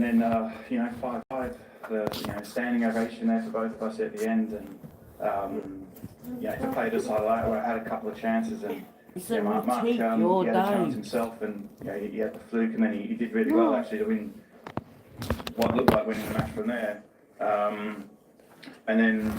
And then, 5-5, standing ovation there for both of us at the end. And, to play this like that, where I had a couple of chances. And Mark he had a chance himself, and he had the fluke, and then he did really well actually to win what looked like winning the match from there. And then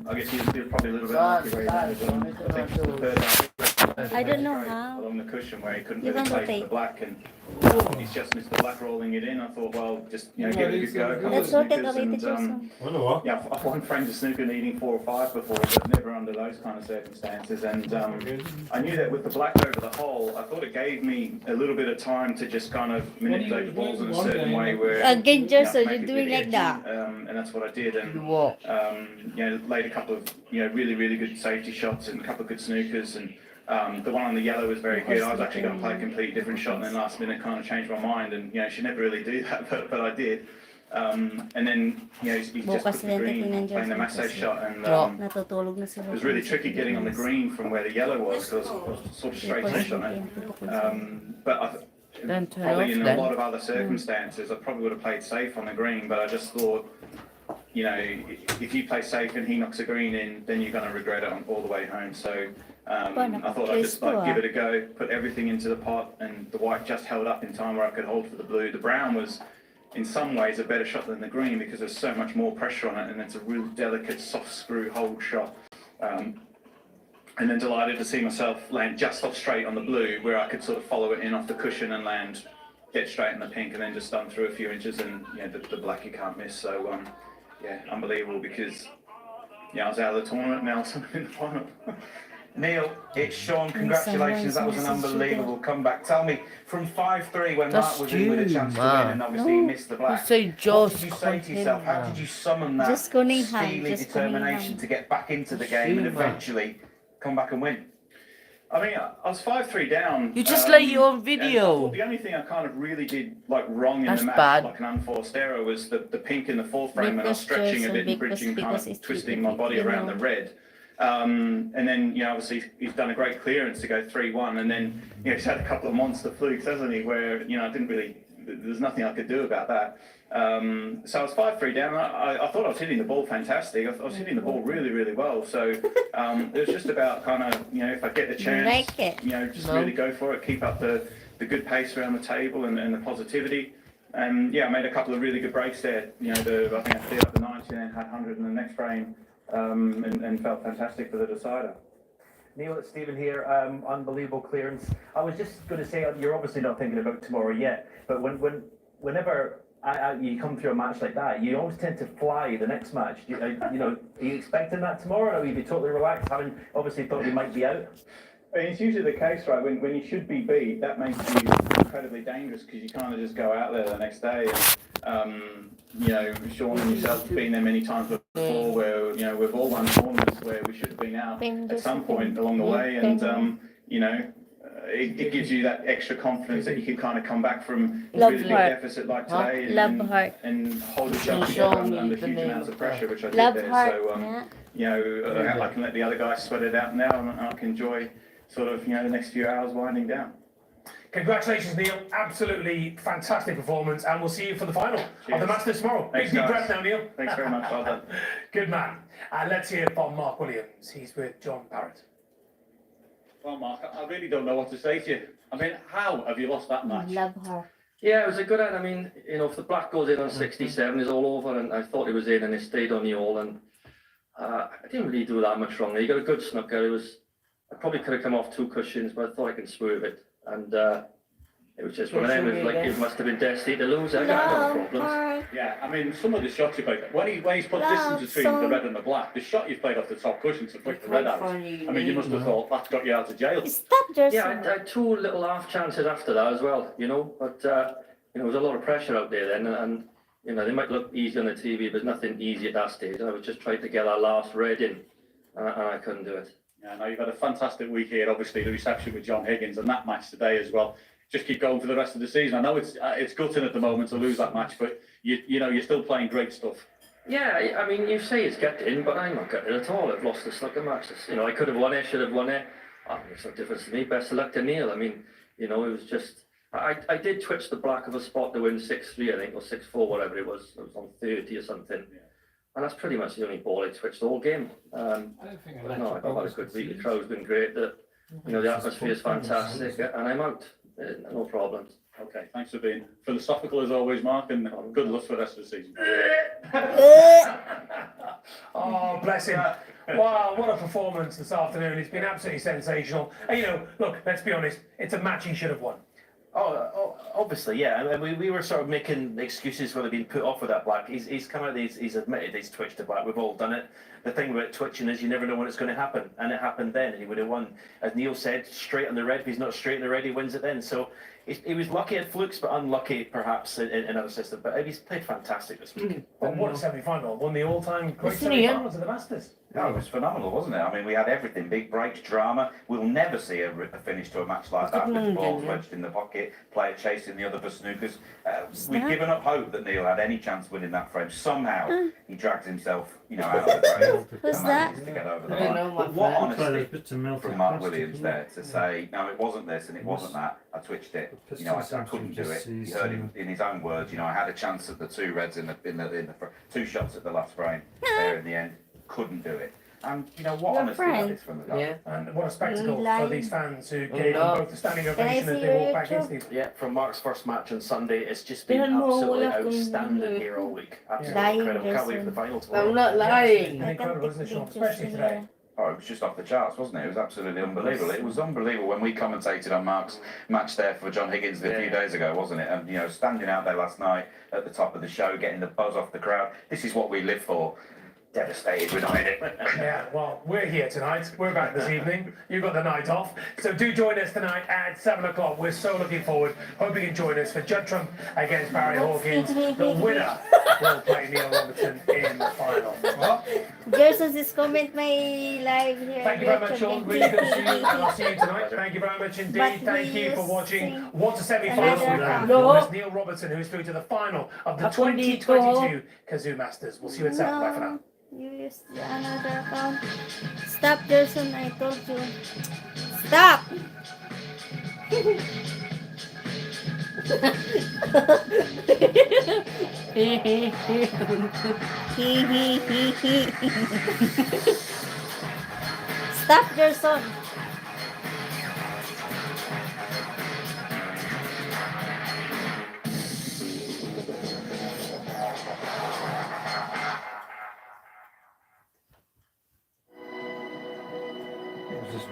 I guess he was probably a little bit unlucky where he landed on, I think, the third half. I don't know how. Along the cushion where he couldn't really play the black, and he's just missed the black rolling it in. I thought, well, just give it a good go. A couple of snookers, and I've won frames of snooker needing 4 or 5 before, but never under those kind of circumstances. And I knew that with the black over the hole, I thought it gave me a little bit of time to just kind of manipulate the balls in a certain way where so you're doing like that. And that's what I did. And laid a couple of really good safety shots and a couple of good snookers. And the one on the yellow was very good. I was actually going to play a completely different shot, and then last minute kind of changed my mind. And she never really do that, but I did. And then he's just put the green, playing the massage shot, and it was really tricky getting on the green from where the yellow was, because I was sort of straight fish on it. But probably in a lot of other circumstances, I probably would have played safe on the green. But I just thought, if you play safe and he knocks a green in, then you're going to regret it all the way home. So I thought I'd just give it a go, put everything into the pot, and the white just held up in time where I could hold for the blue. The brown was, in some ways, a better shot than the green because there's so much more pressure on it, and it's a real delicate, soft screw hold shot. And then delighted to see myself land just off straight on the blue, where I could sort of follow it in off the cushion and land dead straight in the pink, and then just stun through a few inches, and the black you can't miss. So unbelievable, because I was out of the tournament, now I'm in the final. Neil, it's Sean. Congratulations. That was an unbelievable comeback. Tell me, from 5-3 when Mark was in with a chance to win, and obviously he missed the black, what did you say to yourself? How did you summon that steely determination to get back into the game and eventually come back and win? I mean, I was 5-3 down. You just lay your own video. The only thing I kind of really did wrong in the match, like an unforced error, was the pink in the fourth frame, and I was stretching a bit and bridging, kind of twisting my body around the red. And then, obviously he's done a great clearance to go 3-1, and then, he's had a couple of monster flukes, hasn't he, where, I didn't really, there's nothing I could do about that. So I was 5-3 down. I thought I was hitting the ball fantastic. I was hitting the ball really, really well. So it was just about kind of, if I get the chance, just really go for it, keep up the good pace around the table and the positivity. And I made a couple of really good breaks there. I think I cleared up the 90 and then had 100 in the next frame. And felt fantastic for the decider. Neil, it's Stephen here. Unbelievable clearance. I was just going to say, you're obviously not thinking about tomorrow yet, but whenever you come through a match like that, you always tend to fly the next match. Are you expecting that tomorrow, or will you be totally relaxed, having obviously thought you might be out? I mean, it's usually the case, right? When you should be beat, that makes you incredibly dangerous, because you kind of just go out there the next day. And, Sean and yourself have been there many times before, where we've all won tournaments where we should have been out at some point along the way, and it gives you that extra confidence that you can kind of come back from a really big deficit like today and hold yourself together under huge amounts of pressure, which I did there. So I can let the other guys sweat it out now, and I can enjoy sort of the next few hours winding down. Congratulations, Neil. Absolutely fantastic performance, and we'll see you for the final of the Masters tomorrow. Thanks, Big breath now, Neil. Thanks very much. Well done. Good man. Let's hear from Mark Williams. He's with John Barrett. Well, Mark, I really don't know what to say to you. I mean, how have you lost that match? Love her. Yeah, it was a good end. I mean, if the black goes in on 67, it's all over, and I thought it was in, and it stayed on the all, and I didn't really do that much wrong. He got a good snooker. I probably could have come off 2 cushions, but I thought I could swerve it. And it was just one of them. It was like it must have been destined to lose. I got no problems. Yeah, I mean, some of the shots you played, when he's put distance between the red and the black, the shot you played off the top cushion to flick the red out. I mean, you must have thought that's got you out of jail. Yeah, I had 2 little half chances after that as well, but there was a lot of pressure out there then, and they might look easy on the TV, but nothing easy at that stage. I was just trying to get that last red in, and I couldn't do it. Yeah, no, you've had a fantastic week here, obviously, the reception with John Higgins and that match today as well. Just keep going for the rest of the season. I know it's gutting at the moment to lose that match, but you're still playing great stuff. Yeah, I mean, you say it's gutting, but I'm not gutted at all. I've lost the snooker match. I could have won it, should have won it. It makes no difference to me. Best of luck to Neil. I mean, it was just I did twitch the black of a spot to win 6-3, I think, or 6-4, whatever it was. It was on 30 or something. And that's pretty much the only ball I twitched the whole game. But no, I've had a good week. The crowd's been great. The atmosphere is fantastic, and I'm out. No problems. Okay, thanks for being philosophical as always, Mark, and good luck for the rest of the season. Oh, bless him. Wow, what a performance this afternoon. It's been absolutely sensational. And, look, let's be honest, it's a match he should have won. Oh, obviously, yeah. I mean, we were sort of making excuses for being put off with that black. He's come out, he's admitted he's twitched a black. We've all done it. The thing about twitching is you never know when it's going to happen. And it happened then, and he would have won. As Neil said, straight on the red. If he's not straight on the red, he wins it then. So he was lucky at flukes, but unlucky perhaps in other systems. But he's played fantastic this week. Well, what a semi-final. Won the all-time great semi-finals of the Masters. No, it was phenomenal, wasn't it? I mean, we had everything, big breaks, drama. We'll never see a finish to a match like that with balls wedged in the pocket, player chasing the other for snookers. We've given up hope that Neil had any chance winning that frame. Somehow, he drags himself, out of the grave. Who's that? To get over the line. But what honesty from Mark Williams there to say, no, it wasn't this and it wasn't that. I twitched it. I couldn't do it. He heard him in his own words. I had a chance at the two reds in the two shots at the last frame there in the end. Couldn't do it. And what honesty that is from the guy. Yeah. And what a spectacle for these fans who gave him both the standing ovation as they walked back in, Steve. Yeah, from Mark's first match on Sunday, it's just been absolutely outstanding here all week. Absolutely incredible. Can't wait for the final tomorrow. I'm not lying. Incredible, isn't it, Sean? Especially today. Oh, it was just off the charts, wasn't it? It was absolutely unbelievable. It was unbelievable when we commentated on Mark's match there for John Higgins a few days ago, wasn't it? And, standing out there last night at the top of the show, getting the buzz off the crowd. This is what we live for. Devastated we're not in it. Yeah, well, we're here tonight. We're back this evening. You've got the night off. So do join us tonight at 7 o'clock. We're so looking forward. Hope you can join us for Judd Trump against Barry Hawkins. The winner will play Neil Robertson in the final. Well, Gerson's is comment my live here. thank you very much, Sean. Really good to see you, and I'll see you tonight. Thank you very much indeed. Thank you for watching. What a semi-final. It's Neil Robertson who is through to the final of the 2022 Kazoo Masters. We'll see you at 7. Bye for now. You used another account. Stop, Gerson. I told you. Stop. Stop, Gerson.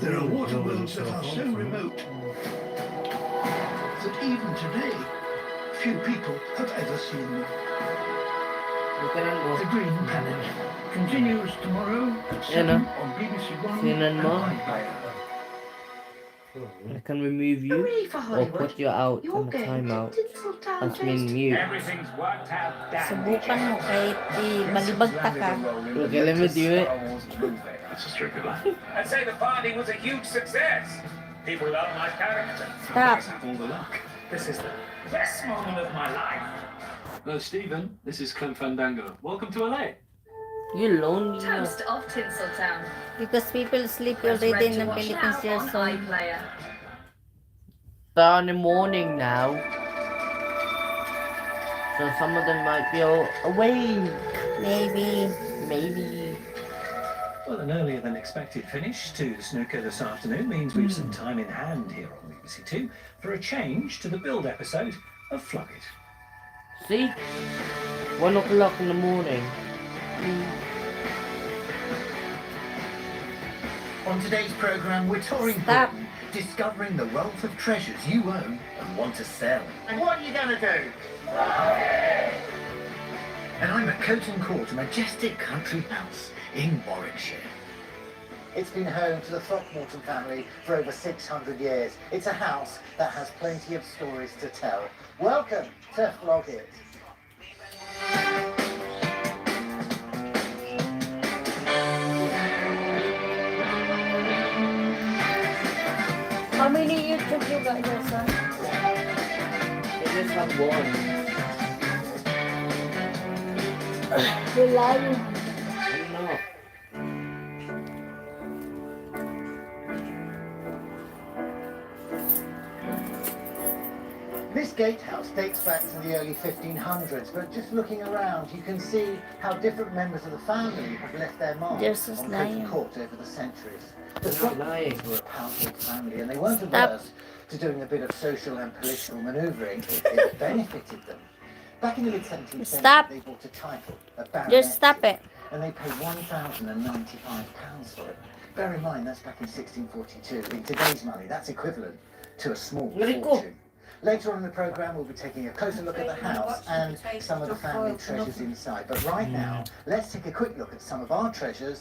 There are water worlds that are so remote that even today, few people have ever seen them. The Green Planet continues tomorrow at 7 on BBC One and iPlayer. I can remove you or put you out on the timeout. That's mean mute. Everything's worked out. Subukan mo kahit malibagta ka. Okay, let me do it. That's a stupid laugh. I'd say the party was a huge success. People love my character. Stop. All the luck. This is the best moment of my life. Hello, Stephen. This is Clem Fandango. Welcome to LA. You lonely. Toast of Tinseltown. Because people sleep already in the Philippines, Gerson. They're in the morning now. So some of them might be all awake. Maybe. Well, an earlier than expected finish to snooker this afternoon means we've some time in hand here on BBC Two for a change to the build episode of Flog It. See? 1 o'clock in the morning. On today's programme, we're touring Britain, discovering the wealth of treasures you own and want to sell. And what are you going to do? And I'm at Coton Court, a majestic country house in Warwickshire. It's been home to the Throckmorton family for over 600 years. It's a house that has plenty of stories to tell. Welcome to Flog It. How many YouTube you got, Gerson? They just have one. You're lying. I'm not. gatehouse dates back to the early 1500s, but just looking around, you can see how different members of the family have left their mark There's on his Coton name. Court over the centuries. The Not lying. Throckmortons were a powerful family, and they weren't Stop. averse to doing a bit of social and political manoeuvring. It benefited them. Back in the mid-17th century, Stop. they bought a title, a baronetcy, Just stop it. and they paid £1,095 for it. Bear in mind, that's back in 1642. In today's money, that's equivalent to a small Let it go. fortune. Later on in the programme, we'll be taking a closer look at the house and some of the family treasures inside. But right now, let's take a quick look at some of our treasures